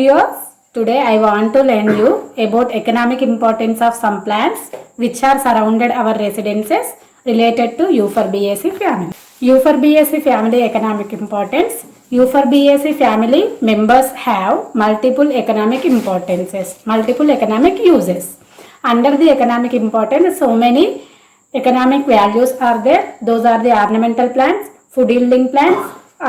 viewers, today I want to learn you about economic importance of some plants which are surrounded our residences related to Euphorbiaceae family. Euphorbiaceae family economic importance. Euphorbiaceae family members have multiple economic importances, multiple economic uses. Under the economic importance, so many economic values are there. Those are the ornamental plants, food yielding plants,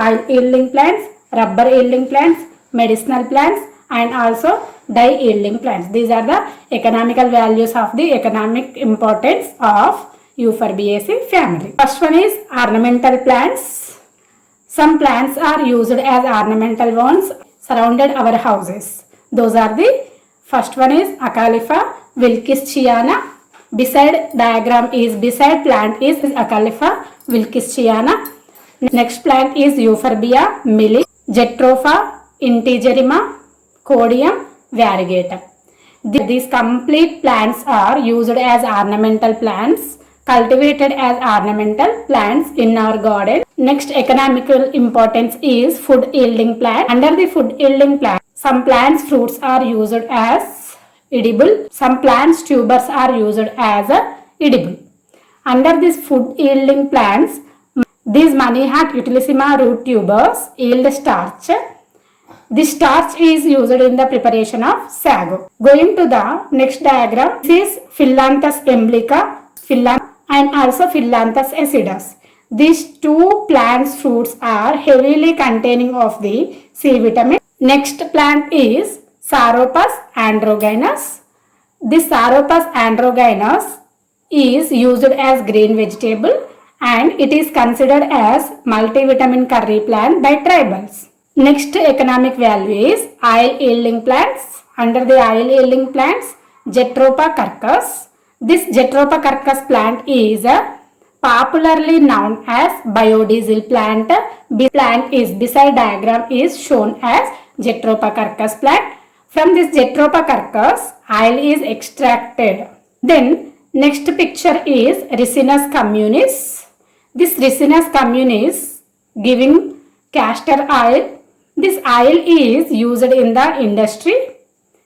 oil yielding plants, rubber yielding plants, medicinal plants, and also dye yielding plants. These are the economical values of the economic importance of Euphorbiaceae family. First one is ornamental plants. Some plants are used as ornamental ones surrounded our houses. Those are the first one is Acalypha wilkischiana. Beside plant is Acalypha wilkischiana. Next plant is Euphorbia millis, Jatropha integerrima, Codium variegatum. These complete plants are used as ornamental plants, cultivated as ornamental plants in our garden. Next economical importance is food yielding plant. Under the food yielding plant, some plants fruits are used as edible. Some plants tubers are used as edible. Under these food yielding plants, these Manihat utilissima root tubers yield starch. This starch is used in the preparation of sago. Going to the next diagram, this is Phyllanthus emblica, and also Phyllanthus acidus. These two plants fruits are heavily containing of the C vitamin. Next plant is Sauropus androgynous. This Sauropus androgynous is used as green vegetable and it is considered as multivitamin curry plant by tribals. Next economic value is oil yielding plants. Under the oil yielding plants, Jatropha curcus. This Jatropha curcus plant is popularly known as biodiesel plant. Plant is beside diagram is shown as Jatropha curcus plant. From this Jatropha curcus, oil is extracted. Then next picture is Ricinus communis. This Ricinus communis giving castor oil. This oil is used in the industry,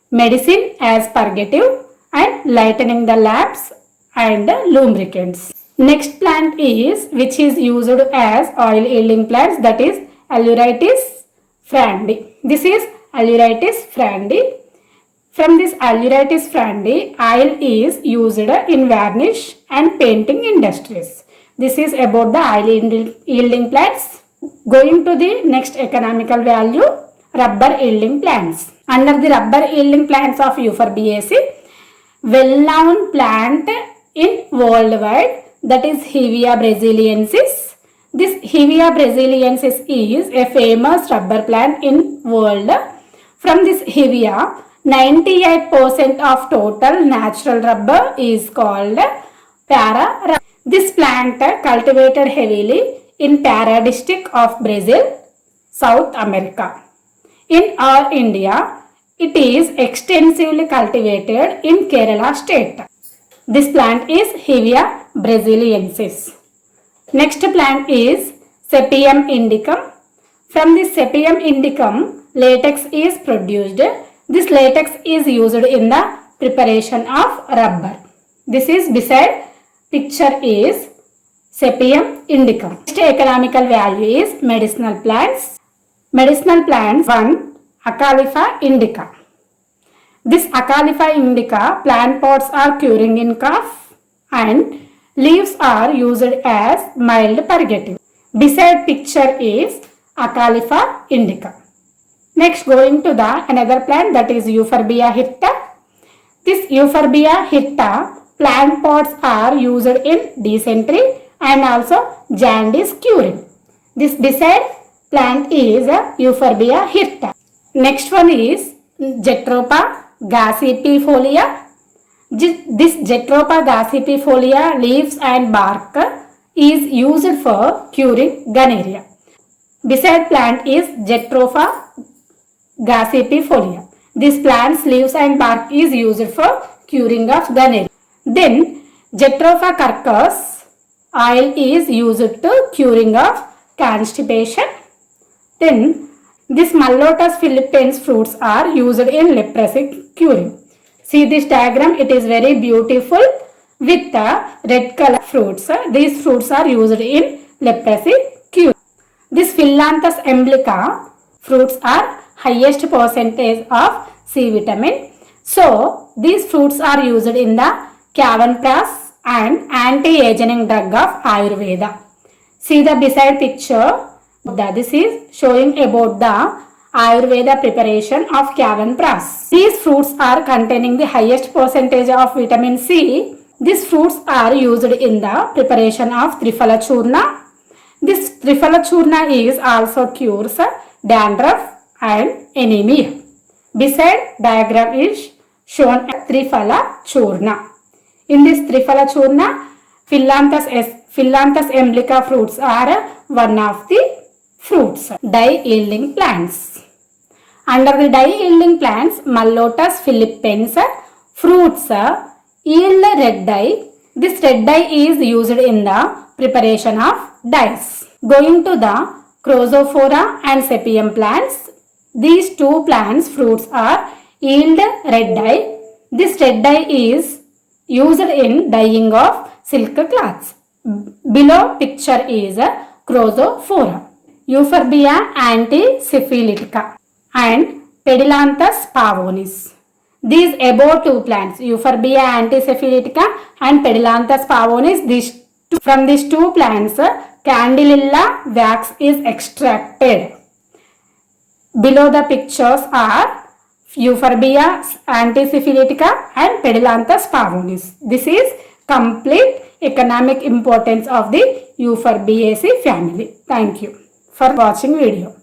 medicine as purgative and lightening the lamps and lubricants. Next plant is which is used as oil yielding plants, that is Aleurotis frandi. This is Aleurotis frandi. From this Aleurotis frandi, oil is used in varnish and painting industries. This is about the oil yielding plants. Going to the next economical value, rubber yielding plants. Under the rubber yielding plants of Euphorbiaceae, well-known plant in worldwide, that is Hevea brasiliensis. This Hevea brasiliensis is a famous rubber plant in world. From this Hevea, 98% of total natural rubber is called para rubber. This plant cultivated heavily in Para district of Brazil, South America. In our India, it is extensively cultivated in Kerala state. This plant is Hevea brasiliensis. Next plant is Sepium indicum. From this Sepium indicum, latex is produced. This latex is used in the preparation of rubber. This is beside picture is Sepium indicum. Next economical value is medicinal plants. Medicinal plants 1. Acalypha indica. This Acalypha indica plant pods are curing in cough and leaves are used as mild purgative. Beside picture is Acalypha indica. Next going to the another plant, that is Euphorbia hirta. This Euphorbia hirta plant pods are used in dysentery and also jaundice curing. This beside plant is Euphorbia hirta. Next one is Jatropha gossypifolia. This Jatropha gossypifolia leaves and bark is used for curing gonorrhea. Beside plant is Jatropha gossypifolia. This plant's leaves and bark is used for curing of gonorrhea. Then Jatropha curcus oil is used to curing of constipation. Then This Mallotus philippines fruits are used in leprosy curing. See this diagram, it is very beautiful with the red color fruits. These fruits are used in leprosy cure. This Phyllanthus emblica fruits are highest percentage of C vitamin. So these fruits are used in the Chyawanprash and anti-aging drug of Ayurveda. See the beside picture. This is showing about the Ayurveda preparation of Chyawanprash. These fruits are containing the highest percentage of vitamin C. These fruits are used in the preparation of Triphala Churna. This Triphala Churna is also cures dandruff and anemia. Beside diagram is shown a Triphala Churna. In this Triphala Churna, Phyllanthus emblica fruits are one of the fruits. Dye-yielding plants. Under the dye-yielding plants, Mallotus philippines fruits yield red dye. This red dye is used in the preparation of dyes. Going to the Chrysophora and Sepium plants, these two plants fruits are yield red dye. This red dye is used in dyeing of silk cloths. Below picture is Chrysophora, Euphorbia antisyphilitica and Pedilanthes pavonis. These above two plants, Euphorbia antisyphilitica and Pedilanthes pavonis, from these two plants, Candylella wax is extracted. Below the pictures are Euphorbia antisyphilitica and Pedilanthes pavonis. This is complete economic importance of the Euphorbiaceae family. Thank you for watching video.